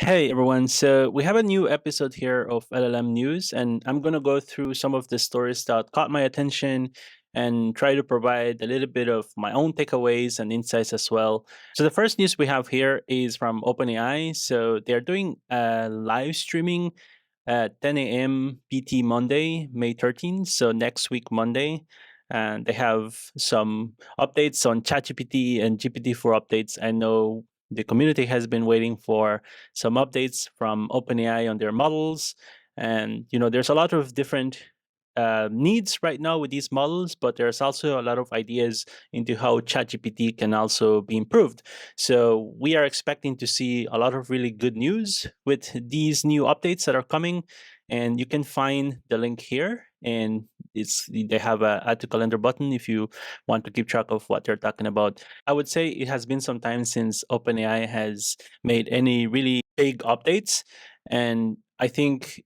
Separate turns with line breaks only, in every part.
Hey everyone, so we have a new episode here of LLM News, and I'm going to go through some of the stories that caught my attention and try to provide a little bit of my own takeaways and insights as well. So, the first news we have here is from OpenAI. So, they're doing a live streaming at 10 a.m. PT Monday, May 13th, so next week Monday. And they have some updates on ChatGPT and GPT-4 updates. I know the community has been waiting for some updates from OpenAI on their models. And there's a lot of different needs right now with these models, but there's also a lot of ideas into how ChatGPT can also be improved. So we are expecting to see a lot of really good news with these new updates that are coming. And you can find the link here. And they have a add to calendar button if you want to keep track of what they're talking about. I would say it has been some time since OpenAI has made any really big updates. And I think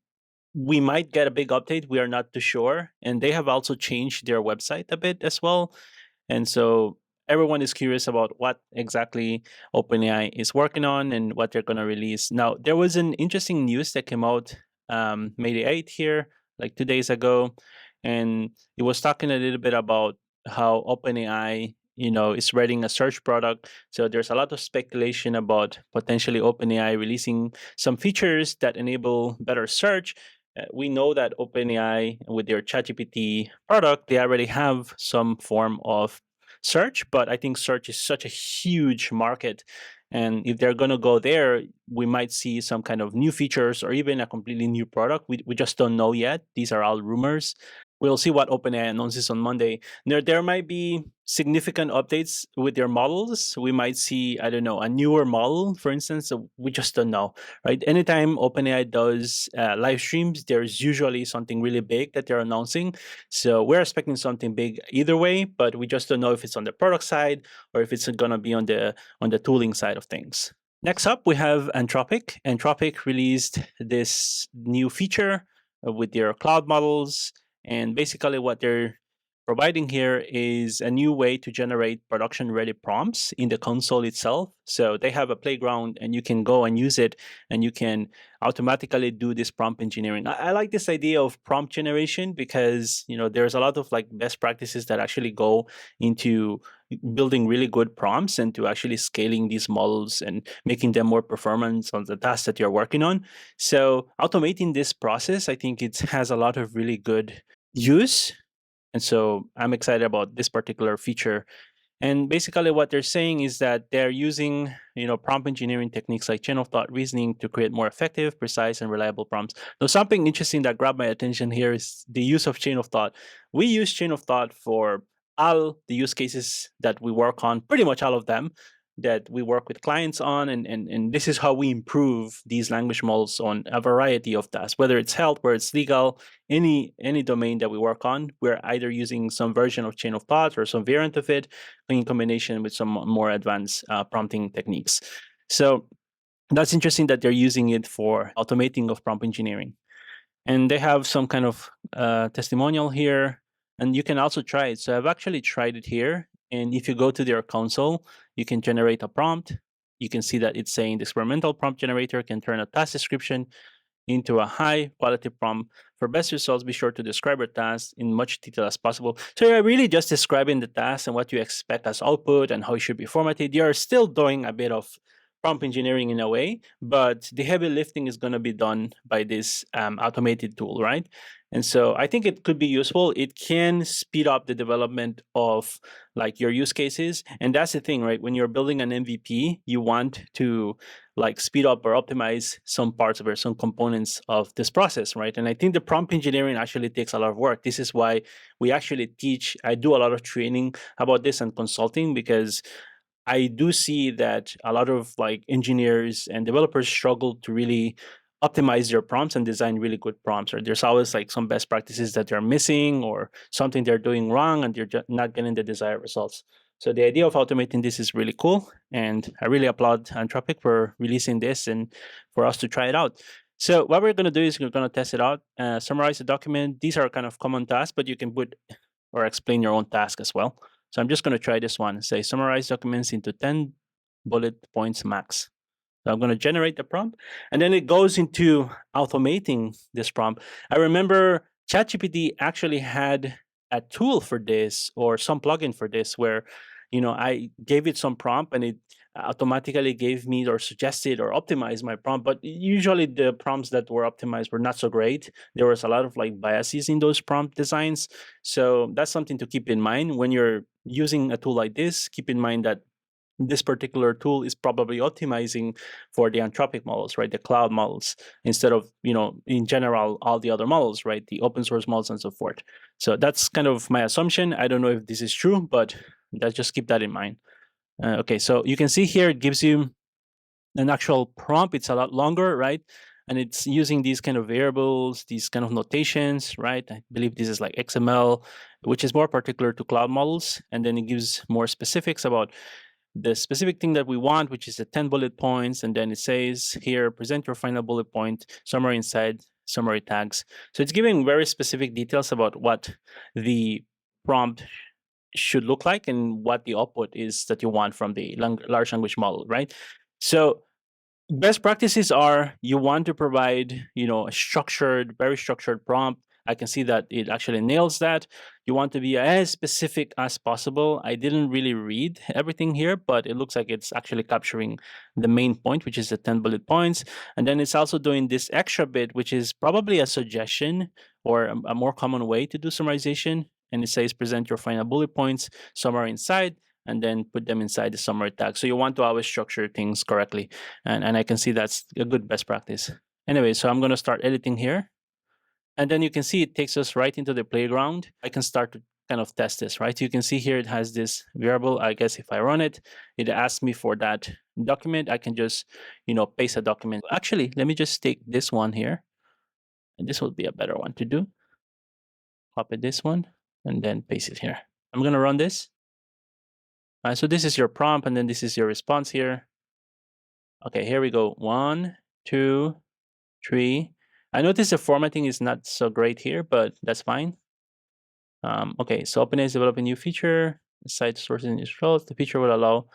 we might get a big update. We are not too sure. And they have also changed their website a bit as well. And so everyone is curious about what exactly OpenAI is working on and what they're going to release. Now, there was an interesting news that came out May the 8th here, like 2 days ago. And it was talking a little bit about how OpenAI is writing a search product. So there's a lot of speculation about potentially OpenAI releasing some features that enable better search. We know that OpenAI, with their ChatGPT product, they already have some form of search, but I think search is such a huge market. And if they're going to go there, we might see some kind of new features or even a completely new product. We just don't know yet. These are all rumors. We'll see what OpenAI announces on Monday. There might be significant updates with their models. We might see, I don't know, a newer model, for instance. So we just don't know, right? Anytime OpenAI does live streams, there's usually something really big that they're announcing. So we're expecting something big either way, but we just don't know if it's on the product side or if it's going to be on the tooling side of things. Next up, we have Anthropic. Anthropic released this new feature with their cloud models. And basically, what they're providing here is a new way to generate production ready prompts in the console itself. So they have a playground and you can go and use it and you can automatically do this prompt engineering. I like this idea of prompt generation because there's a lot of like best practices that actually go into building really good prompts and to actually scaling these models and making them more performance on the tasks that you're working on. So automating this process, I think it has a lot of really good use. And so I'm excited about this particular feature. And basically what they're saying is that they're using, prompt engineering techniques like chain of thought reasoning to create more effective, precise, and reliable prompts. Now, something interesting that grabbed my attention here is the use of chain of thought. We use chain of thought for all the use cases that we work on, pretty much all of them that we work with clients on. And this is how we improve these language models on a variety of tasks, whether it's health, whether it's legal, any domain that we work on. We're either using some version of chain of thought or some variant of it in combination with some more advanced prompting techniques. So that's interesting that they're using it for automating of prompt engineering. And they have some kind of testimonial here, and you can also try it. So I've actually tried it here. And if you go to their console, you can generate a prompt. You can see that it's saying the experimental prompt generator can turn a task description into a high quality prompt. For best results, be sure to describe your task in much detail as possible. So you're really just describing the task and what you expect as output and how it should be formatted. You're still doing a bit of prompt engineering in a way, but the heavy lifting is going to be done by this automated tool, right? And so I think it could be useful. It can speed up the development of like your use cases. And that's the thing, right? When you're building an MVP, you want to like speed up or optimize some parts of it, some components of this process, right? And I think the prompt engineering actually takes a lot of work. This is why we actually teach, I do a lot of training about this and consulting because I do see that a lot of like engineers and developers struggle to really optimize their prompts and design really good prompts. Or there's always like some best practices that they're missing or something they're doing wrong and they're just not getting the desired results. So the idea of automating this is really cool, and I really applaud Anthropic for releasing this and for us to try it out. So what we're going to do is we're going to test it out, summarize the document. These are kind of common tasks, but you can put or explain your own task as well. So I'm just going to try this one. Say summarize documents into 10 bullet points max. So I'm going to generate the prompt, and then it goes into automating this prompt. I remember ChatGPT actually had a tool for this, or some plugin for this, where I gave it some prompt and it automatically gave me or suggested or optimized my prompt. But usually the prompts that were optimized were not so great. There was a lot of like biases in those prompt designs. So that's something to keep in mind when you're using a tool like this. Keep in mind that this particular tool is probably optimizing for the Anthropic models, right? The cloud models, instead of, in general, all the other models, right? The open source models and so forth. So that's kind of my assumption. I don't know if this is true, but let's just keep that in mind. Okay, so you can see here, it gives you an actual prompt. It's a lot longer, right? And it's using these kind of variables, these kind of notations, right? I believe this is like XML, which is more particular to cloud models. And then it gives more specifics about the specific thing that we want, which is the 10 bullet points. And then it says here, present your final bullet point, summary inside, summary tags. So it's giving very specific details about what the prompt should look like and what the output is that you want from the large language model, right? So best practices are, you want to provide, a structured, very structured prompt. I can see that it actually nails that. You want to be as specific as possible. I didn't really read everything here, but it looks like it's actually capturing the main point, which is the 10 bullet points. And then it's also doing this extra bit, which is probably a suggestion or a more common way to do summarization. And it says present your final bullet points, summary inside, and then put them inside the summary tag. So you want to always structure things correctly. And I can see that's a good best practice. Anyway, so I'm going to start editing here. And then you can see it takes us right into the playground. I can start to kind of test this, right? You can see here it has this variable. I guess if I run it, it asks me for that document. I can just, paste a document. Actually, let me just take this one here. And this will be a better one to do. Copy this one and then paste it here. I'm going to run this. So this is your prompt, and then this is your response here. Okay, here we go. 1, 2, 3. I notice the formatting is not so great here, but that's fine. Okay, so OpenAI is developing a new feature. Cite sources in its results. The feature will allow,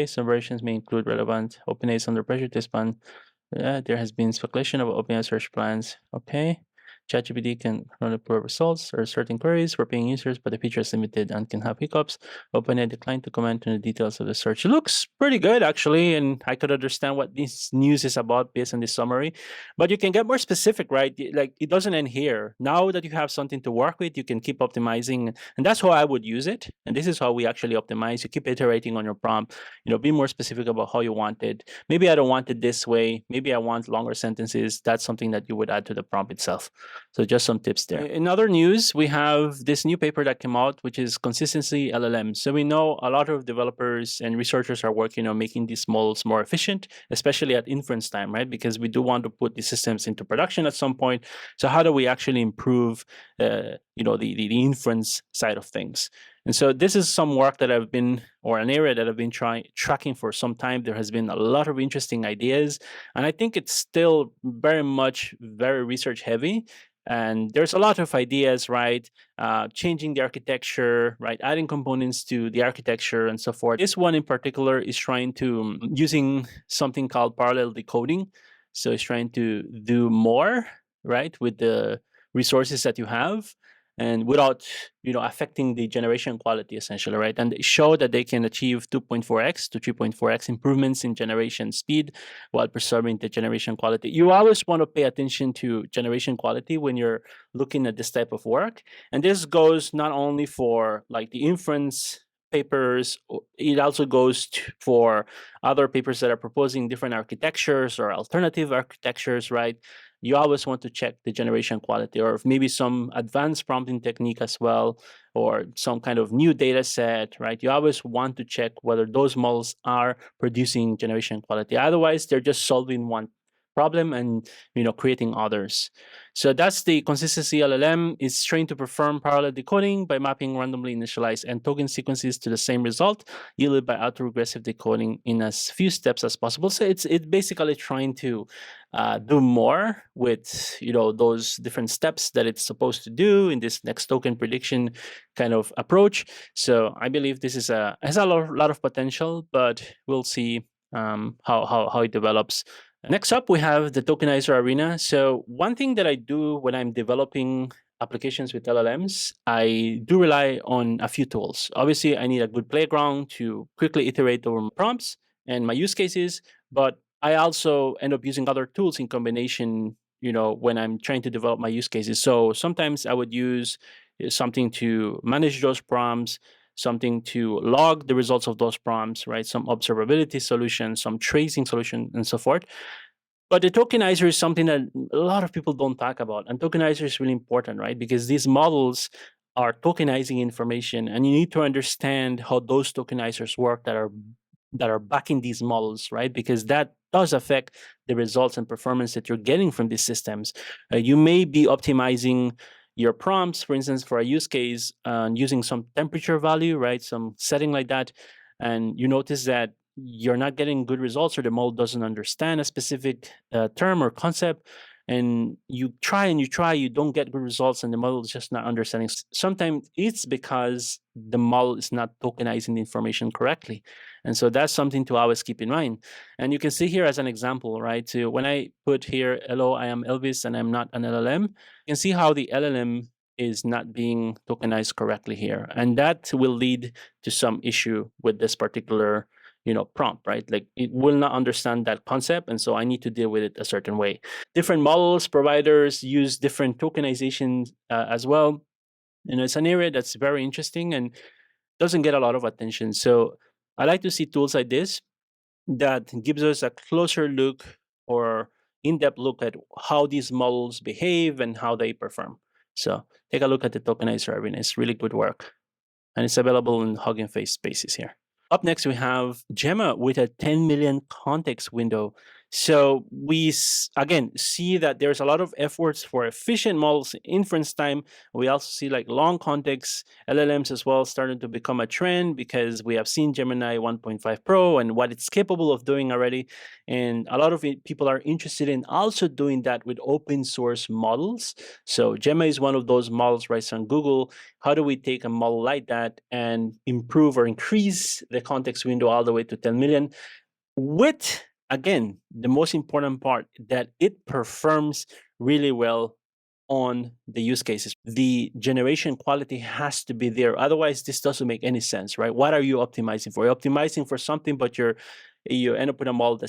some versions may include relevant OpenAI is under pressure to expand. There has been speculation about OpenAI search plans. Okay. ChatGPT can only pull results or certain queries for paying users, but the feature is limited and can have hiccups. OpenAI declined to comment on the details of the search. It looks pretty good, actually, and I could understand what this news is about based on this summary. But you can get more specific, right? Like, it doesn't end here. Now that you have something to work with, you can keep optimizing, and that's how I would use it. And this is how we actually optimize. You keep iterating on your prompt. Be more specific about how you want it. Maybe I don't want it this way. Maybe I want longer sentences. That's something that you would add to the prompt itself. So just some tips there. In other news, we have this new paper that came out, which is consistency LLMs. So we know a lot of developers and researchers are working on making these models more efficient, especially at inference time, right? Because we do want to put these systems into production at some point. So how do we actually improve, the inference side of things? And so this is some work that I've been, or an area that I've been tracking for some time. There has been a lot of interesting ideas, and I think it's still very research heavy. And there's a lot of ideas, right? Changing the architecture, right? Adding components to the architecture and so forth. This one in particular is trying to, using something called parallel decoding. So it's trying to do more, right, with the resources that you have, and without affecting the generation quality, essentially, right? And they show that they can achieve 2.4x to 3.4x improvements in generation speed while preserving the generation quality. You always want to pay attention to generation quality when you're looking at this type of work, and this goes not only for like the inference papers, it also goes for other papers that are proposing different architectures or alternative architectures, right? You always want to check the generation quality, or maybe some advanced prompting technique as well, or some kind of new data set, right? You always want to check whether those models are producing generation quality. Otherwise, they're just solving one problem and creating others. So that's the consistency LLM. Is trained to perform parallel decoding by mapping randomly initialized and token sequences to the same result, yielded by autoregressive decoding in as few steps as possible. So it's basically trying to do more with those different steps that it's supposed to do in this next token prediction kind of approach. So I believe this is has a lot of potential, but we'll see how it develops. Next up, we have the Tokenizer Arena. So one thing that I do when I'm developing applications with LLMs, I do rely on a few tools. Obviously, I need a good playground to quickly iterate over my prompts and my use cases, but I also end up using other tools in combination, when I'm trying to develop my use cases. So sometimes I would use something to manage those prompts, something to log the results of those prompts, right? Some observability solutions, some tracing solution, and so forth. But the tokenizer is something that a lot of people don't talk about. And tokenizer is really important, right? Because these models are tokenizing information, and you need to understand how those tokenizers work that are backing these models, right? Because that does affect the results and performance that you're getting from these systems. You may be optimizing your prompts, for instance, for a use case, using some temperature value, right? Some setting like that. And you notice that you're not getting good results, or the model doesn't understand a specific term or concept, and you try and you try, you don't get good results, and the model is just not understanding. Sometimes it's because the model is not tokenizing the information correctly, and so that's something to always keep in mind. And you can see here as an example, right? So when I put here, hello, I am Elvis and I'm not an LLM, you can see how the LLM is not being tokenized correctly here, and that will lead to some issue with this particular prompt, right? Like it will not understand that concept, and so I need to deal with it a certain way. Different models providers use different tokenization as well, and it's an area that's very interesting and doesn't get a lot of attention. So I like to see tools like this that gives us a closer look or in-depth look at how these models behave and how they perform. So take a look at the Tokenizer Arena. It's really good work, and it's available in Hugging Face spaces here. Up next, we have Gemma with a 10 million context window. So we again see that there's a lot of efforts for efficient models inference time. We also see like long context LLMs as well starting to become a trend, because we have seen Gemini 1.5 Pro and what it's capable of doing already. And a lot of people are interested in also doing that with open source models. So Gemma is one of those models right on Google. How do we take a model like that and improve or increase the context window all the way to 10 million with, again, the most important part, that it performs really well on the use cases. The generation quality has to be there. Otherwise, this doesn't make any sense, right? What are you optimizing for? You're optimizing for something, but you end up with a model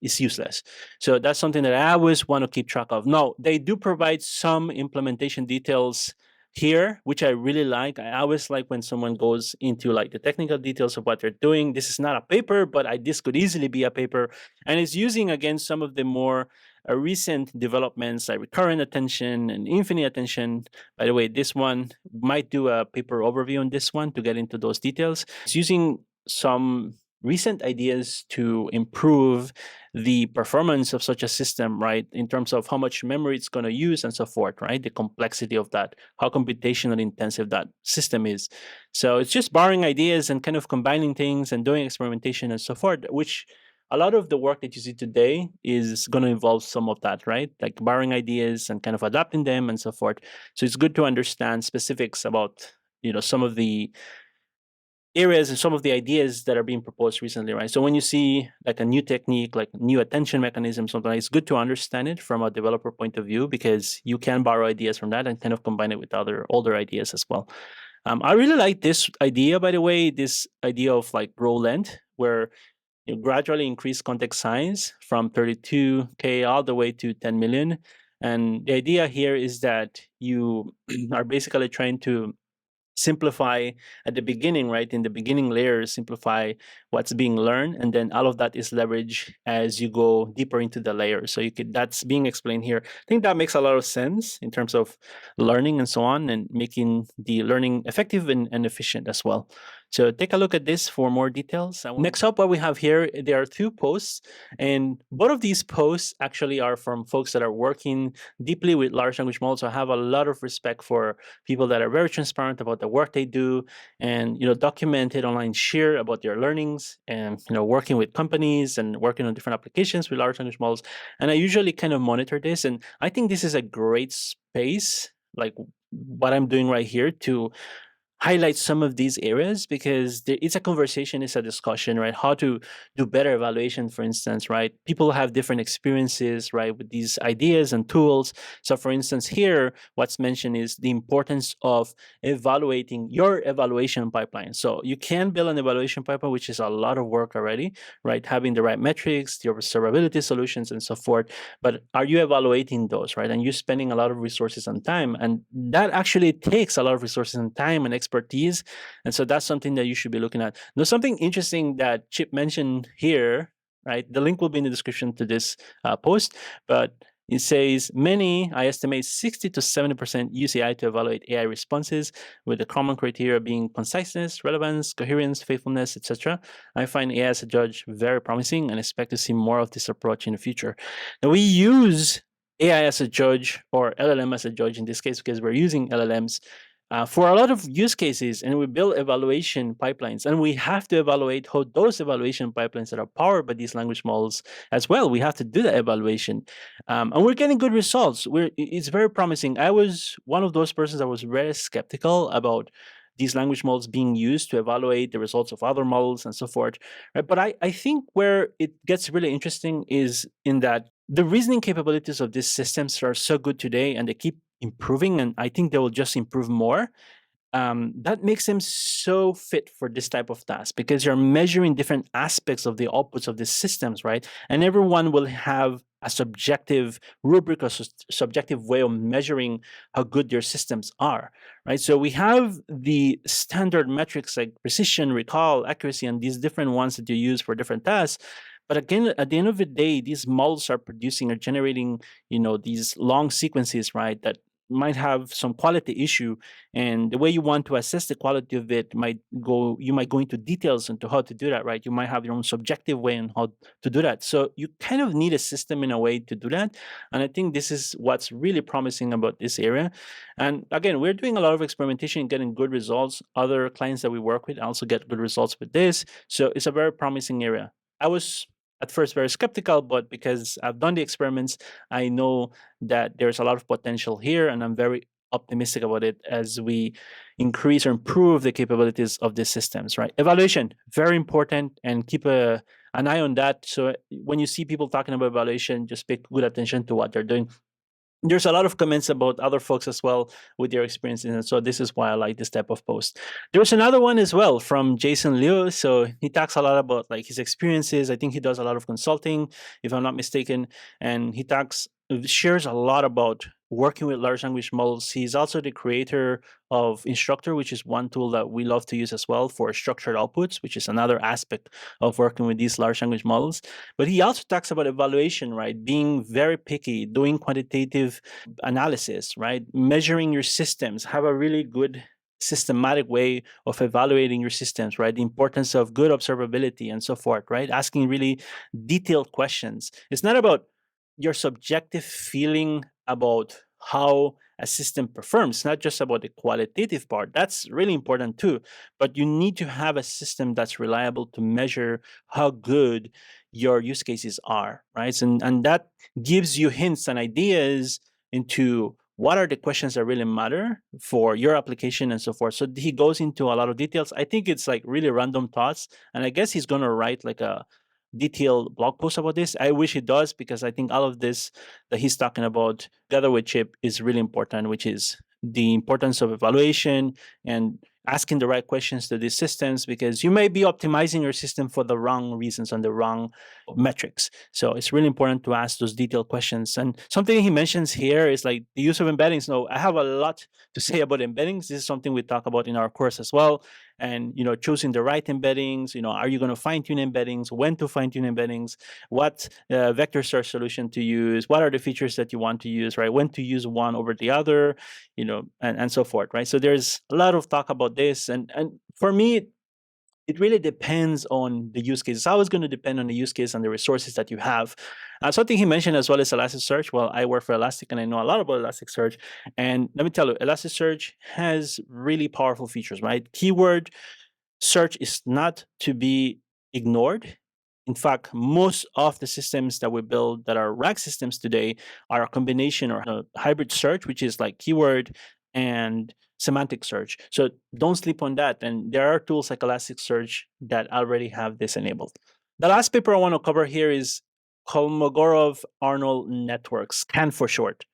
is useless. So that's something that I always want to keep track of. Now, they do provide some implementation details here, which I really like. I always like when someone goes into like the technical details of what they're doing. This is not a paper, but this could easily be a paper, and it's using again some of the more recent developments like recurrent attention and infinite attention. By the way, this one might do a paper overview on this one to get into those details. It's using some recent ideas to improve the performance of such a system, right? In terms of how much memory it's going to use and so forth, right? The complexity of that, how computationally intensive that system is. So it's just borrowing ideas and kind of combining things and doing experimentation and so forth, which a lot of the work that you see today is going to involve some of that, right? Like borrowing ideas and kind of adapting them and so forth. So it's good to understand specifics about, some of the areas and some of the ideas that are being proposed recently, right? So when you see like a new technique, like new attention mechanism, something, it's good to understand it from a developer point of view, because you can borrow ideas from that and kind of combine it with other older ideas as well. I really like this idea, by the way, this idea of like row length, where you gradually increase context size from 32K all the way to 10 million. And the idea here is that you are basically trying to simplify at the beginning, right? In the beginning layers, simplify what's being learned, and then all of that is leveraged as you go deeper into the layers. So that's being explained here. I think that makes a lot of sense in terms of learning and so on, and making the learning effective and efficient as well. So take a look at this for more details. Next up, what we have here, there are two posts, and both of these posts actually are from folks that are working deeply with large language models. So I have a lot of respect for people that are very transparent about the work they do, and document it online, share about their learnings, and working with companies and working on different applications with large language models. And I usually kind of monitor this, and I think this is a great space, like what I'm doing right here, to highlight some of these areas because it's a conversation, it's a discussion, right? How to do better evaluation, for instance, right? People have different experiences, right, with these ideas and tools. So, for instance, here, what's mentioned is the importance of evaluating your evaluation pipeline. So, you can build an evaluation pipeline, which is a lot of work already, right? Having the right metrics, the observability solutions, and so forth. But are you evaluating those, right? And you're spending a lot of resources and time, and that actually takes a lot of resources and time and expertise. And so that's something that you should be looking at. Now, something interesting that Chip mentioned here, right? The link will be in the description to this post, but it says many, I estimate 60 to 70% use AI to evaluate AI responses, with the common criteria being conciseness, relevance, coherence, faithfulness, etc. I find AI as a judge very promising and expect to see more of this approach in the future. Now, we use AI as a judge, or LLM as a judge in this case, because we're using LLMs for a lot of use cases, and we build evaluation pipelines, and we have to evaluate how those evaluation pipelines that are powered by these language models as well. We have to do the evaluation, and we're getting good results. It's very promising. I was one of those persons that was very skeptical about these language models being used to evaluate the results of other models and so forth. Right? But I think where it gets really interesting is in that the reasoning capabilities of these systems are so good today, and they keep improving, and I think they will just improve more. That makes them so fit for this type of task because you're measuring different aspects of the outputs of these systems, right? And everyone will have a subjective rubric or subjective way of measuring how good your systems are, right? So we have the standard metrics like precision, recall, accuracy, and these different ones that you use for different tasks. But again, at the end of the day, these models are producing or generating, these long sequences, right? That might have some quality issue, and the way you want to assess the quality of it you might go into details into how to do that, right? You might have your own subjective way on how to do that. So you kind of need a system in a way to do that, and I think this is what's really promising about this area. And again, we're doing a lot of experimentation and getting good results. Other clients that we work with also get good results with this, so it's a very promising area. I was at first very skeptical, but because I've done the experiments, I know that there's a lot of potential here, and I'm very optimistic about it as we increase or improve the capabilities of these systems, right? Evaluation, very important, and keep an eye on that. So when you see people talking about evaluation, just pay good attention to what they're doing. There's a lot of comments about other folks as well with their experiences, and so this is why I like this type of post. There's another one as well from Jason Liu. So he talks a lot about like his experiences. I think he does a lot of consulting, if I'm not mistaken, and he shares a lot about working with large language models. He's also the creator of Instructor, which is one tool that we love to use as well for structured outputs, which is another aspect of working with these large language models. But he also talks about evaluation, right? Being very picky, doing quantitative analysis, right? Measuring your systems, have a really good systematic way of evaluating your systems, right? The importance of good observability and so forth, right? Asking really detailed questions. It's not about your subjective feeling about how a system performs. It's not just about the qualitative part. That's really important too. But you need to have a system that's reliable to measure how good your use cases are, right? And that gives you hints and ideas into what are the questions that really matter for your application and so forth. So he goes into a lot of details. I think it's like really random thoughts. And I guess he's going to write like a detailed blog post about this. I wish he does, because I think all of this that he's talking about together with Chip is really important, which is the importance of evaluation and asking the right questions to these systems, because you may be optimizing your system for the wrong reasons and the wrong metrics. So it's really important to ask those detailed questions. And something he mentions here is like the use of embeddings. No, I have a lot to say about embeddings. This is something we talk about in our course as well. And choosing the right embeddings. Are you going to fine tune embeddings? When to fine tune embeddings? What vector search solution to use? What are the features that you want to use? Right? When to use one over the other? And so forth. Right? So there's a lot of talk about this, and for me, it really depends on the use case. It's always going to depend on the use case and the resources that you have. Something he mentioned as well is Elasticsearch. Well, I work for Elastic and I know a lot about Elasticsearch. And let me tell you, Elasticsearch has really powerful features, right? Keyword search is not to be ignored. In fact, most of the systems that we build that are RAG systems today are a combination or a hybrid search, which is like keyword and semantic search. So don't sleep on that. And there are tools like Elasticsearch that already have this enabled. The last paper I want to cover here is Kolmogorov-Arnold networks, CAN for short.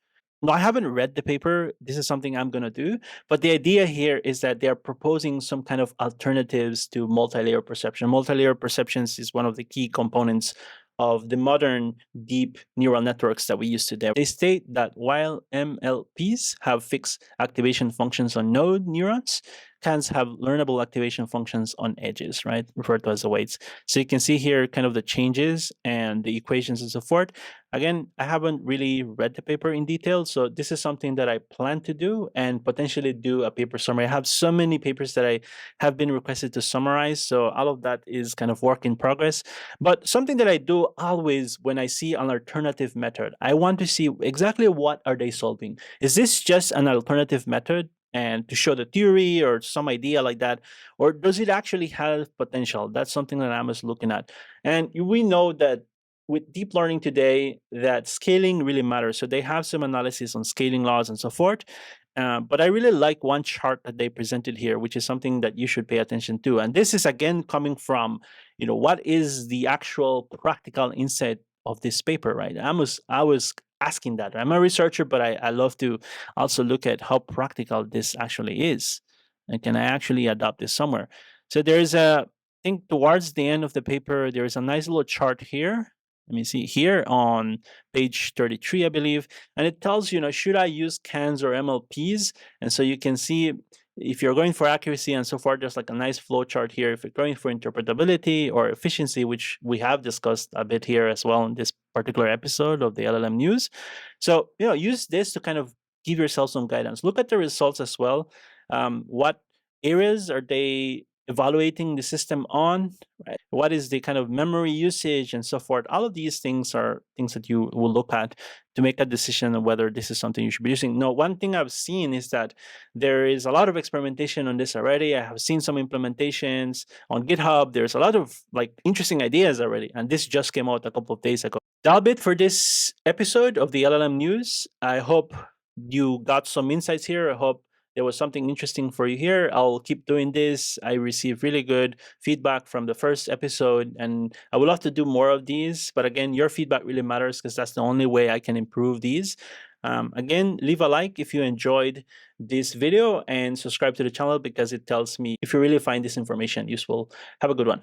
No, I haven't read the paper. This is something I'm going to do. But the idea here is that they're proposing some kind of alternatives to multi-layer perception. Multi-layer perceptions is one of the key components of the modern deep neural networks that we use today. They state that while MLPs have fixed activation functions on node neurons, CANs have learnable activation functions on edges, right? Referred to as the weights. So you can see here kind of the changes and the equations and so forth. Again, I haven't really read the paper in detail, so this is something that I plan to do and potentially do a paper summary. I have so many papers that I have been requested to summarize, so all of that is kind of work in progress. But something that I do always when I see an alternative method, I want to see exactly what are they solving. Is this just an alternative method and to show the theory or some idea like that, or does it actually have potential? That's something that I'm just looking at. And we know that with deep learning today, that scaling really matters. So they have some analysis on scaling laws and so forth. But I really like one chart that they presented here, which is something that you should pay attention to. And this is again coming from, what is the actual practical insight of this paper, right? I was asking that. I'm a researcher, but I love to also look at how practical this actually is. And can I actually adopt this somewhere? So there's I think towards the end of the paper, there is a nice little chart here. Let me see here on page 33, I believe. And it tells you, should I use CANs or MLPs? And so you can see if you're going for accuracy and so forth, there's like a nice flow chart here. If you're going for interpretability or efficiency, which we have discussed a bit here as well in this particular episode of the LLM news. So, use this to kind of give yourself some guidance. Look at the results as well. What areas are they evaluating the system on, right? What is the kind of memory usage and so forth? All of these things are things that you will look at to make a decision on whether this is something you should be using. No, one thing I've seen is that there is a lot of experimentation on this already. I have seen some implementations on GitHub. There's a lot of interesting ideas already, and this just came out a couple of days ago. That'll be it for this episode of the LLM news. I hope you got some insights here. I hope there was something interesting for you here. I'll keep doing this. I received really good feedback from the first episode, and I would love to do more of these. But again, your feedback really matters because that's the only way I can improve these. Again, leave a like if you enjoyed this video and subscribe to the channel because it tells me if you really find this information useful. Have a good one.